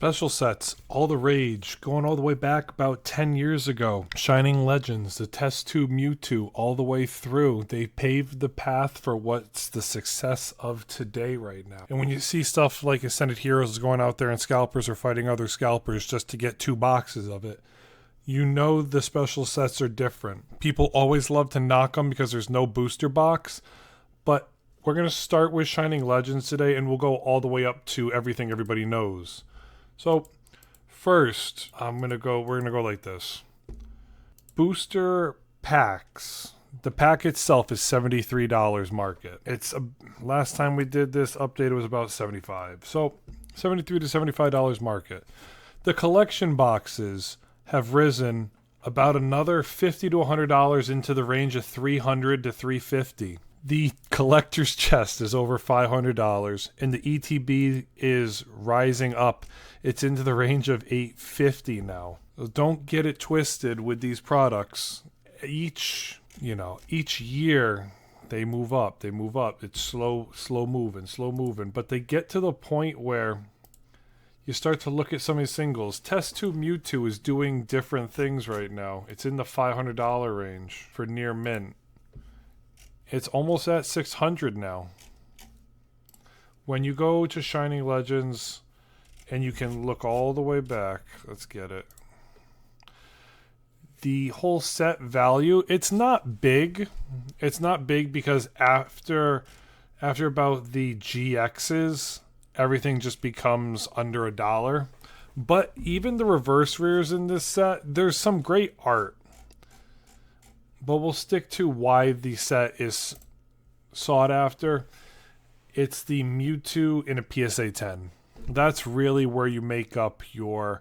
Special sets, all the rage, going all the way back about 10 years ago. Shining Legends, the Test Tube Mewtwo, all the way through. They paved the path for what's the success of today right now. And when you see stuff like Ascended Heroes going out there and scalpers are fighting other scalpers just to get 2 boxes of it, you know the special sets are different. People always love to knock them because there's no booster box, but we're going to start with Shining Legends today and we'll go all the way up to everything everybody knows. So, first, we're gonna go like this. Booster packs. The pack itself is $73 market. Last time we did this update, it was about $75. So, $73 to $75 market. The collection boxes have risen about another $50 to $100 into the range of $300 to $350. The collector's chest is over $500, and the ETB is rising up. It's into the range of $850 now. So don't get it twisted with these products. Each year they move up. It's slow moving. But they get to the point where you start to look at some of these singles. Test Tube Mewtwo is doing different things right now. It's in the $500 range for near mint. It's almost at $600 now. When you go to Shining Legends, and you can look all the way back, let's get it. The whole set value, it's not big. It's not big because after about the GXs, everything just becomes under $1. But even the reverse rares in this set, there's some great art. But we'll stick to why the set is sought after. It's the Mewtwo in a PSA 10. That's really where you make up your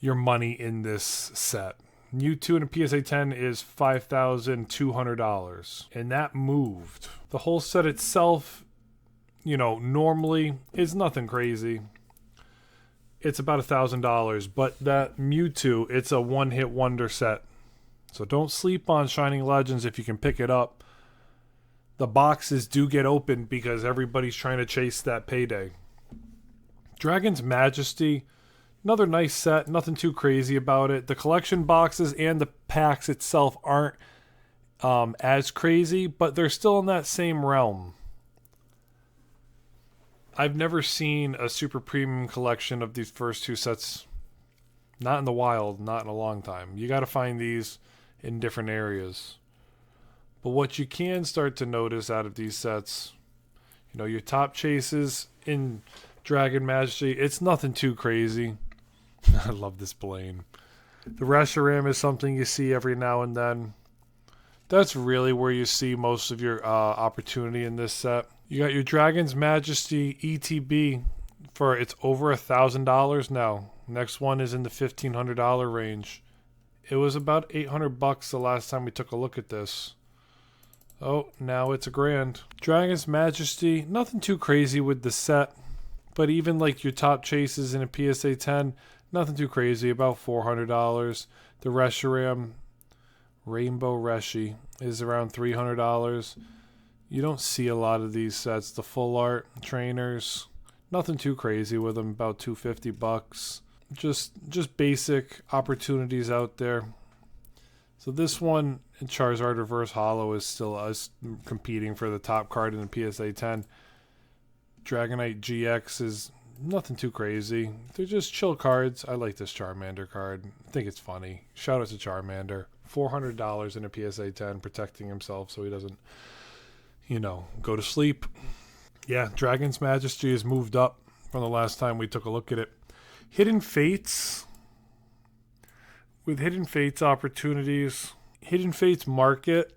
money in this set. Mewtwo in a PSA 10 is $5,200. And that moved. The whole set itself, normally is nothing crazy. It's about $1,000. But that Mewtwo, it's a one-hit wonder set. So don't sleep on Shining Legends if you can pick it up. The boxes do get opened because everybody's trying to chase that payday. Dragon's Majesty, another nice set, nothing too crazy about it. The collection boxes and the packs itself aren't as crazy, but they're still in that same realm. I've never seen a super premium collection of these first 2 sets. Not in the wild, not in a long time. You got to find these in different areas. But what you can start to notice out of these sets, your top chases in Dragon Majesty, it's nothing too crazy. I love this Blaine. The Reshiram is something you see every now and then. That's really where you see most of your opportunity in this set. You got your Dragon's Majesty ETB for it's over $1,000 now. Next one is in the $1,500 range. It was about $800 the last time we took a look at this. Oh, now it's $1,000. Dragon's Majesty, nothing too crazy with the set. But even like your top chases in a PSA 10, nothing too crazy, about $400. The Reshiram, Rainbow Reshi, is around $300. You don't see a lot of these sets. The full art trainers, nothing too crazy with them, about $250. Just basic opportunities out there. So this one, Charizard Reverse Holo, is still us competing for the top card in the PSA 10. Dragonite GX is nothing too crazy. They're just chill cards. I like this Charmander card. I think it's funny. Shout out to Charmander. $400 in a PSA 10, protecting himself so he doesn't, go to sleep. Yeah, Dragon's Majesty has moved up from the last time we took a look at it. Hidden Fates. With Hidden Fates opportunities, Hidden Fates market,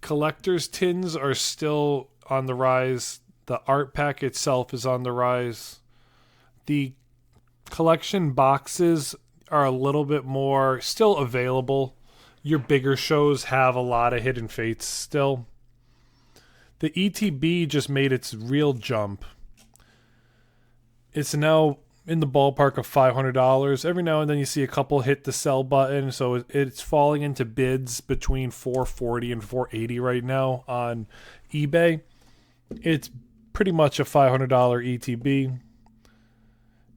collector's tins are still on the rise. The art pack itself is on the rise. The collection boxes are a little bit more still available. Your bigger shows have a lot of Hidden Fates still. The ETB just made its real jump. It's now in the ballpark of $500. Every now and then you see a couple hit the sell button, so it's falling into bids between $440 and $480 right now on eBay. It's pretty much a $500 ETB.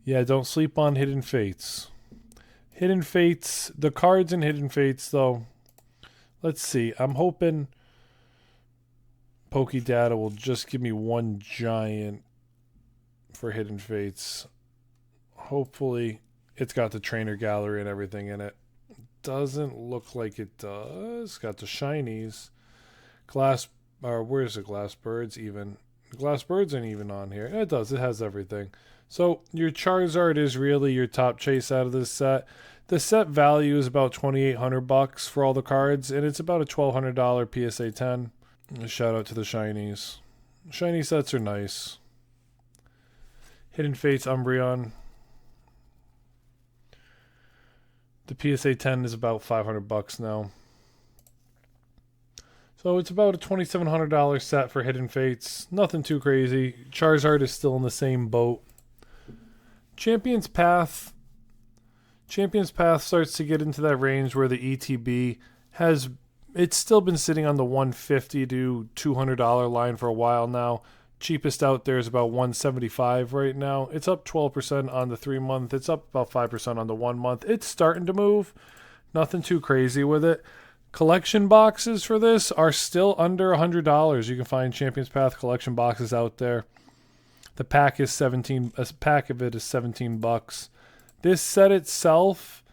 Yeah, don't sleep on Hidden Fates. Hidden Fates, the cards in Hidden Fates, though. Let's see. I'm hoping Pokédata will just give me one giant for Hidden Fates. Hopefully, it's got the trainer gallery and everything in it. Doesn't look like it does. Got the shinies. Where's the glass birds even? The glass birds ain't even on here. It does. It has everything. So your Charizard is really your top chase out of this set. The set value is about $2,800 for all the cards, and it's about a $1,200 PSA 10. A shout out to the shinies. Shiny sets are nice. Hidden Fates Umbreon. The PSA 10 is about $500 now. So it's about a $2,700 set for Hidden Fates. Nothing too crazy. Charizard is still in the same boat. Champion's Path starts to get into that range where the ETB it's still been sitting on the $150 to $200 line for a while now. Cheapest out there is about $175 right now. It's up 12% on the 3 month. It's up about 5% on the 1 month. It's starting to move. Nothing too crazy with it. Collection boxes for this are still under $100. You can find Champion's Path collection boxes out there. The pack is a pack of it is $17. This set itself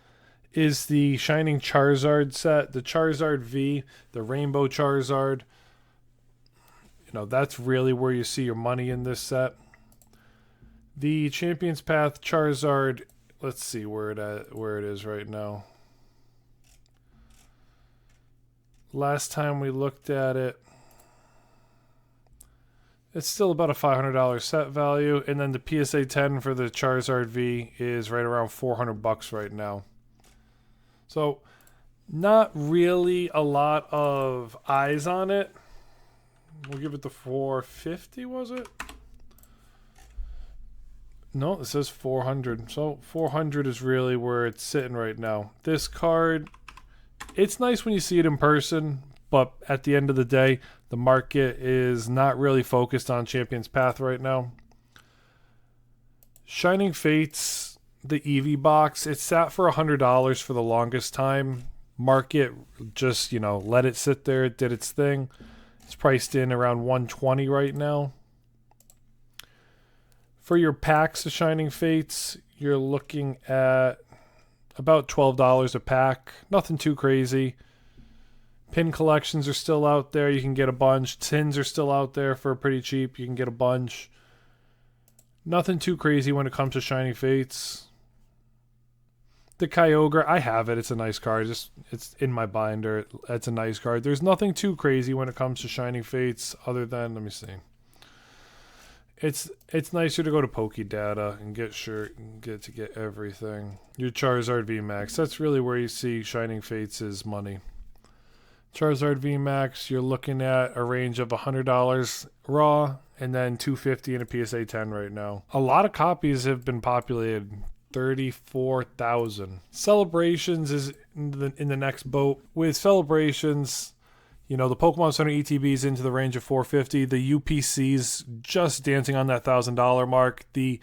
is the Shining Charizard set, the Charizard V, the Rainbow Charizard. You know, that's really where you see your money in this set. The Champion's Path Charizard, let's see where it is right now. Last time we looked at it, it's still about a $500 set value, and then the PSA 10 for the Charizard V is right around $400 right now. So, not really a lot of eyes on it. We'll give it the $450, was it? No, it says $400. So, $400 is really where it's sitting right now. This card, it's nice when you see it in person, but at the end of the day, the market is not really focused on Champion's Path right now. Shining Fates, the Eevee box, it sat for $100 for the longest time. Market just, let it sit there. It did its thing. It's priced in around $120 right now. For your packs of Shining Fates, you're looking at about $12 a pack. Nothing too crazy. Pin collections are still out there. You can get a bunch. Tins are still out there for pretty cheap. You can get a bunch. Nothing too crazy when it comes to Shining Fates. The Kyogre, I have it. It's a nice card. It's in my binder. It's a nice card. There's nothing too crazy when it comes to Shining Fates other than, let me see. It's nicer to go to Pokédata and get everything. Your Charizard VMAX. That's really where you see Shining Fates' money. Charizard VMAX, you're looking at a range of $100 raw and then $250 in a PSA 10 right now. A lot of copies have been populated. 34,000. Celebrations is in the next boat. With Celebrations, the Pokemon Center ETBs into the range of $450. The UPC's just dancing on that $1,000 mark. The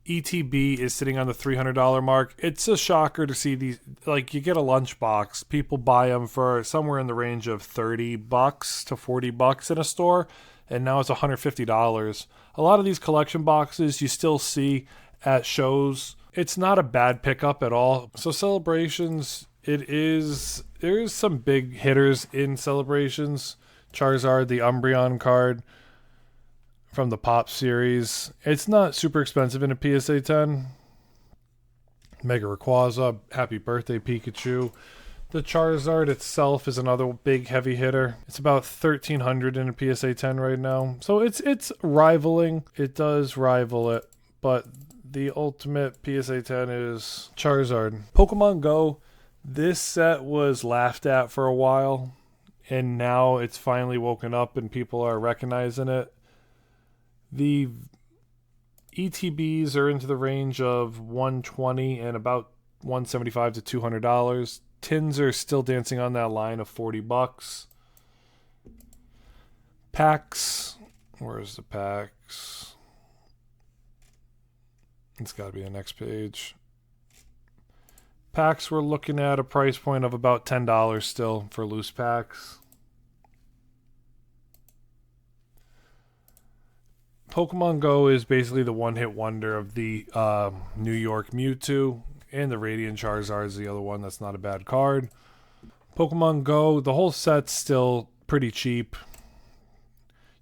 ETB is sitting on the $300 mark. It's a shocker to see these. Like, you get a lunchbox, people buy them for somewhere in the range of $30 to $40 in a store, and now it's $150. A lot of these collection boxes you still see at shows. It's not a bad pickup at all. So Celebrations, there is some big hitters in Celebrations. Charizard, the Umbreon card from the Pop series. It's not super expensive in a PSA 10. Mega Rayquaza, Happy Birthday Pikachu. The Charizard itself is another big heavy hitter. It's about $1,300 in a PSA 10 right now. So it's rivaling. It does rival it, but the ultimate PSA 10 is Charizard. Pokemon Go, this set was laughed at for a while, and now it's finally woken up and people are recognizing it. The ETBs are into the range of $120 and about $175 to $200. Tins are still dancing on that line of $40. Packs, where's the packs? It's got to be the next page. Packs, we're looking at a price point of about $10 still for loose packs. Pokemon Go is basically the one-hit wonder of the New York Mewtwo, and the Radiant Charizard is the other one that's not a bad card. Pokemon Go, the whole set's still pretty cheap.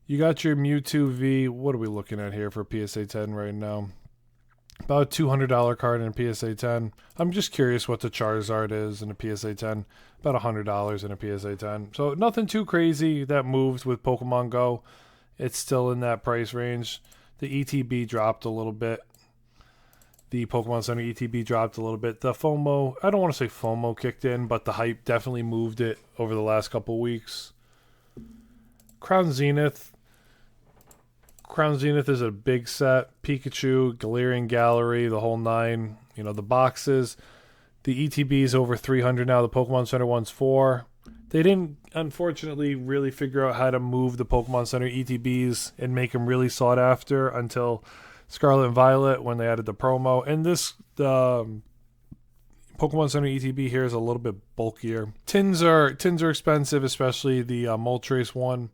You got your Mewtwo V. What are we looking at here for PSA 10 right now? About a $200 card in a PSA 10. I'm just curious what the Charizard is in a PSA 10. About $100 in a PSA 10. So nothing too crazy that moves with Pokemon Go. It's still in that price range. The ETB dropped a little bit. The Pokemon Center ETB dropped a little bit. The FOMO, I don't want to say FOMO kicked in, but the hype definitely moved it over the last couple weeks. Crown Zenith. Crown Zenith is a big set. Pikachu, Galarian Gallery, the whole nine. You know, the boxes. The ETB is over 300 now. The Pokemon Center one's 4. They didn't, unfortunately, really figure out how to move the Pokemon Center ETBs and make them really sought after until Scarlet and Violet when they added the promo. And this, the Pokemon Center ETB here is a little bit bulkier. Tins are expensive, especially the Moltres one.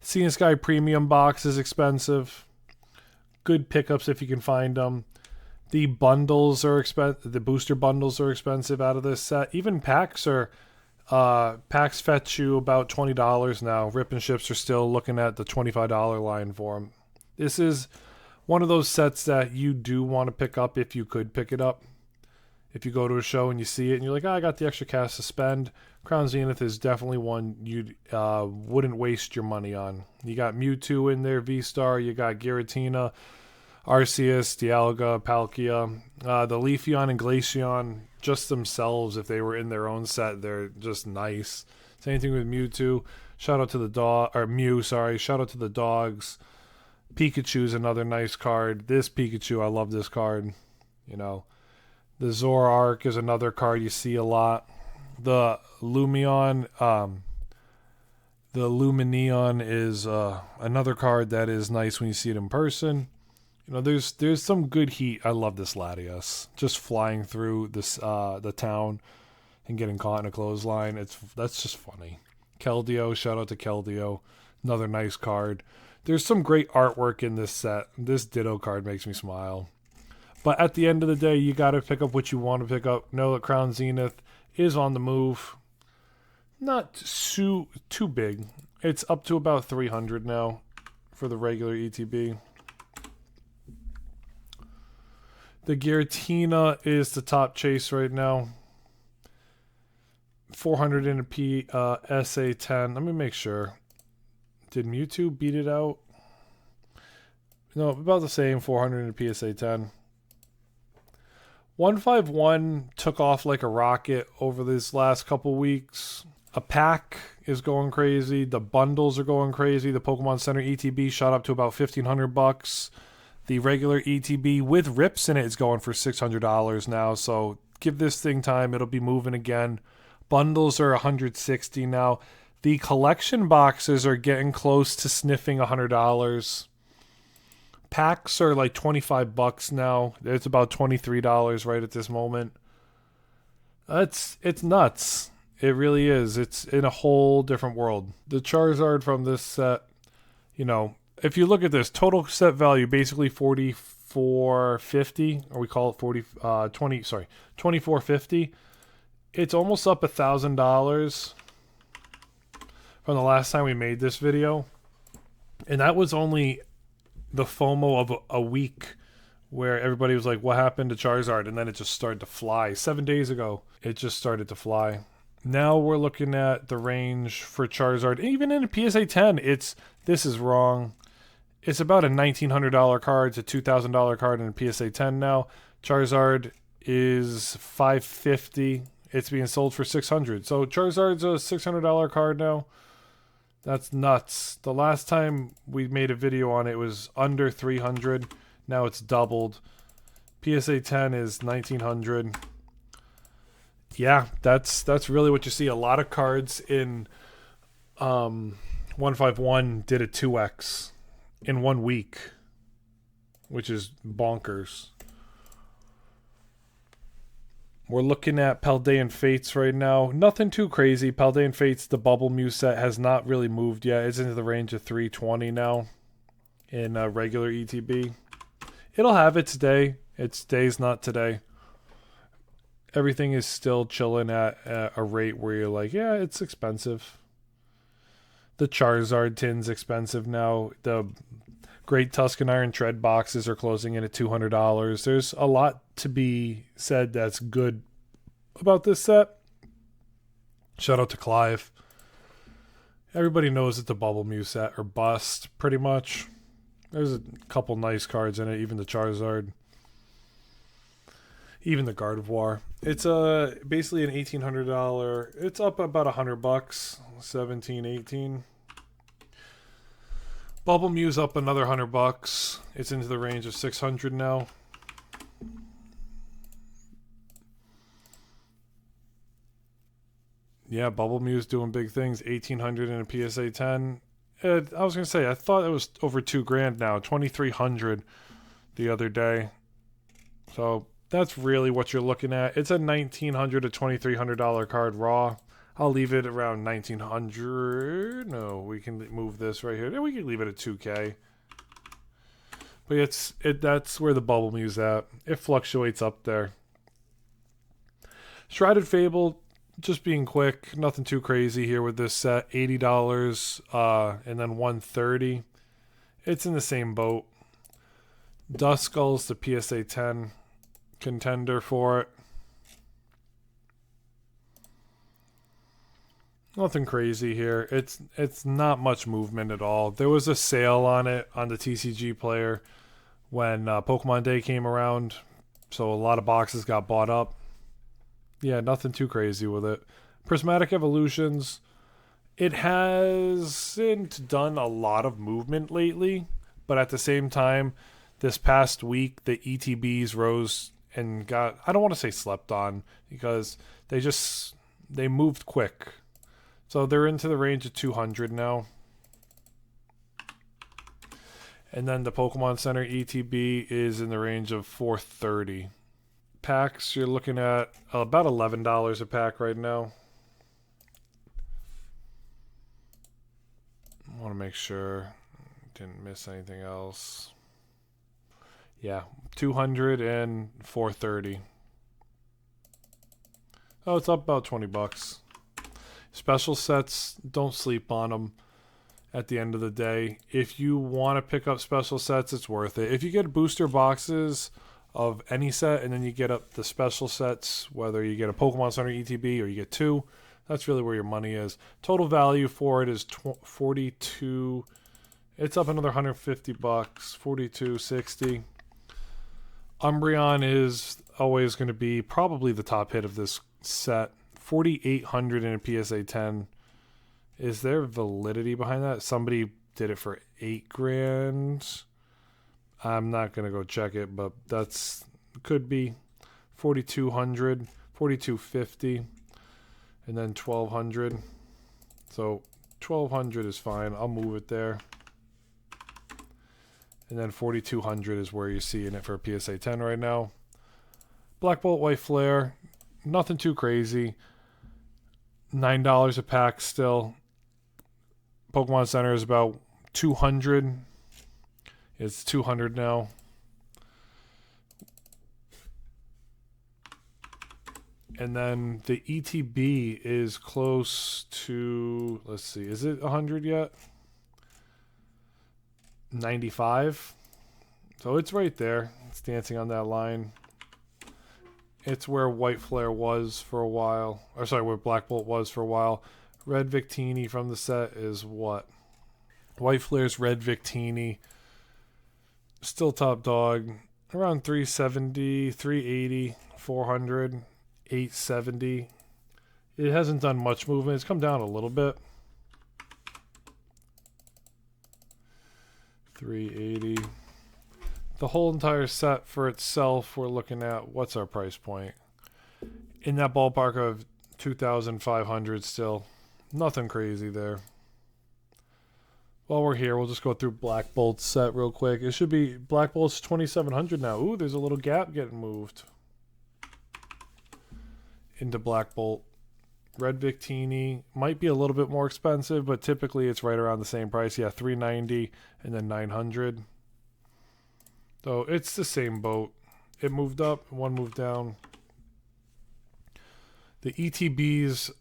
Sea and Sky Premium box is expensive. Good pickups if you can find them. The bundles are expensive. The booster bundles are expensive out of this set. Even packs are. Packs fetch you about $20 now. Rip and Ships are still looking at the $25 line for them. This is one of those sets that you do want to pick up if you could pick it up. If you go to a show and you see it and you're like, oh, I got the extra cash to spend. Crown Zenith is definitely one you wouldn't waste your money on. You got Mewtwo in there, V-Star. You got Giratina, Arceus, Dialga, Palkia. The Leafeon and Glaceon, just themselves, if they were in their own set, they're just nice. Same thing with Mewtwo. Shout out to the dog, or Mew, sorry. Shout out to the dogs. Pikachu's another nice card. This Pikachu, I love this card. You know, the Zoroark is another card you see a lot. The Lumion, the Lumineon is another card that is nice when you see it in person. You know, there's some good heat. I love this Latias. Just flying through this the town and getting caught in a clothesline. That's just funny. Keldeo, shout out to Keldeo. Another nice card. There's some great artwork in this set. This Ditto card makes me smile. But at the end of the day, you got to pick up what you want to pick up. Know that Crown Zenith is on the move. Not too big. It's up to about 300 now for the regular ETB. The Giratina is the top chase right now. 400 in a SA10. Let me make sure. Did Mewtwo beat it out? No, about the same. 400 in a PSA10. 151 took off like a rocket over this last couple weeks. A pack is going crazy. The bundles are going crazy. The Pokemon Center ETB shot up to about $1,500. The regular ETB with rips in it is going for $600 now. So give this thing time. It'll be moving again. Bundles are $160 now. The collection boxes are getting close to sniffing $100. Packs are like $25 now. It's about $23 right at this moment. It's nuts. It really is. It's in a whole different world. The Charizard from this set, you know, if you look at this, total set value basically $44.50, or we call it $24.50. It's almost up $1,000 from the last time we made this video, and that was only the FOMO of a week where everybody was like, what happened to Charizard? And then it just started to fly. 7 days ago, it just started to fly. Now we're looking at the range for Charizard. Even in a PSA 10, this is wrong. It's about a $1,900 card. It's a $2,000 card in a PSA 10 now. Charizard is $550. It's being sold for $600. So Charizard's a $600 card now. That's nuts. The last time we made a video on it was under $300. Now it's doubled. PSA 10 is $1,900. Yeah, that's really what you see. A lot of cards in 151 did a 2x in 1 week, which is bonkers. We're looking at Paldean Fates right now. Nothing too crazy. Paldean Fates, the Bubble Mew set, has not really moved yet. It's into the range of 320 now in regular ETB. It'll have its day. Its day's not today. Everything is still chilling at a rate where you're like, yeah, it's expensive. The Charizard tin's expensive now. The Great Tuscan Iron Tread boxes are closing in at $200. There's a lot to be said that's good about this set. Shout out to Clive. Everybody knows it's a Bubble Mew set or bust, pretty much. There's a couple nice cards in it, even the Charizard. Even the Gardevoir. It's basically an $1,800. It's up about $100. 17, 18. Bubble Mew's up another $100. It's into the range of 600 now. Yeah, Bubble Mew's doing big things. 1,800 in a PSA 10. I was gonna say, I thought it was over $2,000 now. 2,300 the other day. So that's really what you're looking at. It's a $1,900 to $2,300 card raw. I'll leave it around 1,900. No, we can move this right here. We can leave it at 2K. But that's where the Bubble Mew's at. It fluctuates up there. Shrouded Fable, just being quick, nothing too crazy here with this set. $80 and then $130. It's in the same boat. Duskull's the PSA 10 contender for it. Nothing crazy here. It's not much movement at all. There was a sale on it on the TCG player when Pokemon Day came around, so a lot of boxes got bought up. Yeah, nothing too crazy with it. Prismatic Evolutions, it hasn't done a lot of movement lately, but at the same time, this past week the ETBs rose and got, I don't want to say slept on, because they moved quick. So they're into the range of 200 now. And then the Pokemon Center ETB is in the range of 430. Packs, you're looking at about $11 a pack right now. I want to make sure didn't miss anything else. Yeah, 200 and 430. Oh, it's up about $20. Special sets, don't sleep on them at the end of the day. If you want to pick up special sets, it's worth it. If you get booster boxes of any set and then you get up the special sets, whether you get a Pokemon Center ETB or you get two, that's really where your money is. Total value for it is 42. It's up another $150. 42.60. Umbreon is always going to be probably the top hit of this set. 4,800 in a PSA 10. Is there validity behind that? Somebody did it for $8,000. I'm not gonna go check it, but that's could be 4,200, 4,250, and then 1,200. So 1,200 is fine. I'll move it there. And then 4,200 is where you're seeing it for a PSA 10 right now. Black Bolt White Flare, nothing too crazy. $9 a pack still. Pokemon Center is about 200. It's 200 now. And then the ETB is close to, let's see, is it 100 yet? 95. So it's right there. It's dancing on that line. It's where White Flare was for a while. Or sorry, where Black Bolt was for a while. Red Victini from the set is what? White Flare's Red Victini. Still top dog. Around 370, 380, 400, 870. It hasn't done much movement. It's come down a little bit. 380. The whole entire set for itself, we're looking at, what's our price point? In that ballpark of 2,500 still. Nothing crazy there. While we're here, we'll just go through Black Bolt's set real quick. It should be Black Bolt's 2,700 now. Ooh, there's a little gap getting moved. into Black Bolt. Red Victini might be a little bit more expensive, but typically it's right around the same price. Yeah, $390 and then $900. So it's the same boat. It moved up, one moved down. The ETBs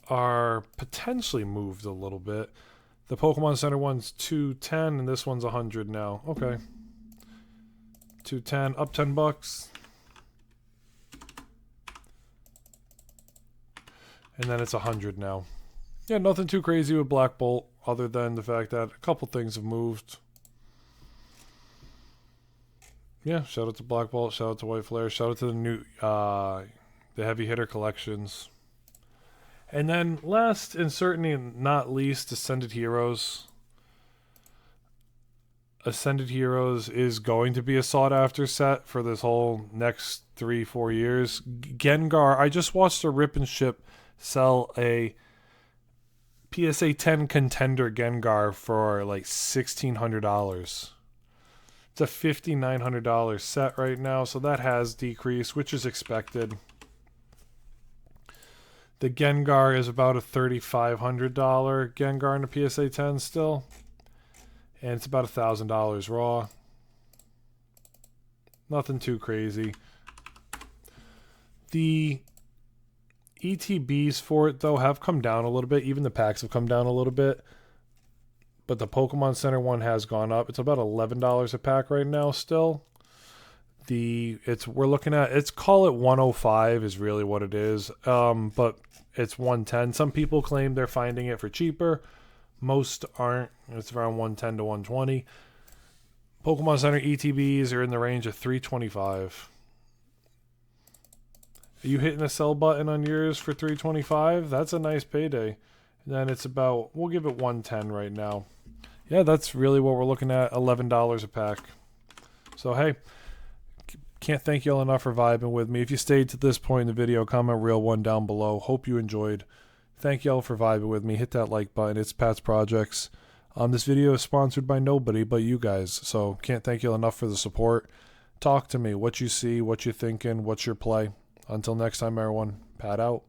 are potentially moved a little bit. The Pokemon Center one's $210 and this one's $100 now. Okay. $210, up $10. And then it's $100 now. Yeah, nothing too crazy with Black Bolt other than the fact that a couple things have moved. Yeah, shout out to Black Bolt, shout out to White Flare, shout out to the new the heavy hitter collections. And then last and certainly not least, Ascended Heroes. Ascended Heroes is going to be a sought after set for this whole next 3-4 years. Gengar, I just watched a Rip and Ship sell a PSA 10 contender Gengar for like $1,600. It's a $5,900 set right now, so that has decreased, which is expected. The Gengar is about a $3,500 Gengar in the PSA 10 still. And it's about $1,000 raw. Nothing too crazy. The ETBs for it, though, have come down a little bit. Even the packs have come down a little bit. But the Pokemon Center one has gone up. It's about $11 a pack right now still. We're looking at, it's call it 105 is really what it is. But it's 110. Some people claim they're finding it for cheaper. Most aren't. It's around 110 to 120. Pokemon Center ETBs are in the range of $325. Are you hitting the sell button on yours for $325? That's a nice payday. And then it's about, we'll give it $110 right now. Yeah, that's really what we're looking at, $11 a pack. So hey, can't thank y'all enough for vibing with me. If you stayed to this point in the video, comment real one down below. Hope you enjoyed. Thank y'all for vibing with me. Hit that like button. It's Pat's Projects. This video is sponsored by nobody but you guys. So can't thank y'all enough for the support. Talk to me. What you see, what you thinking, what's your play. Until next time, everyone. Pat out.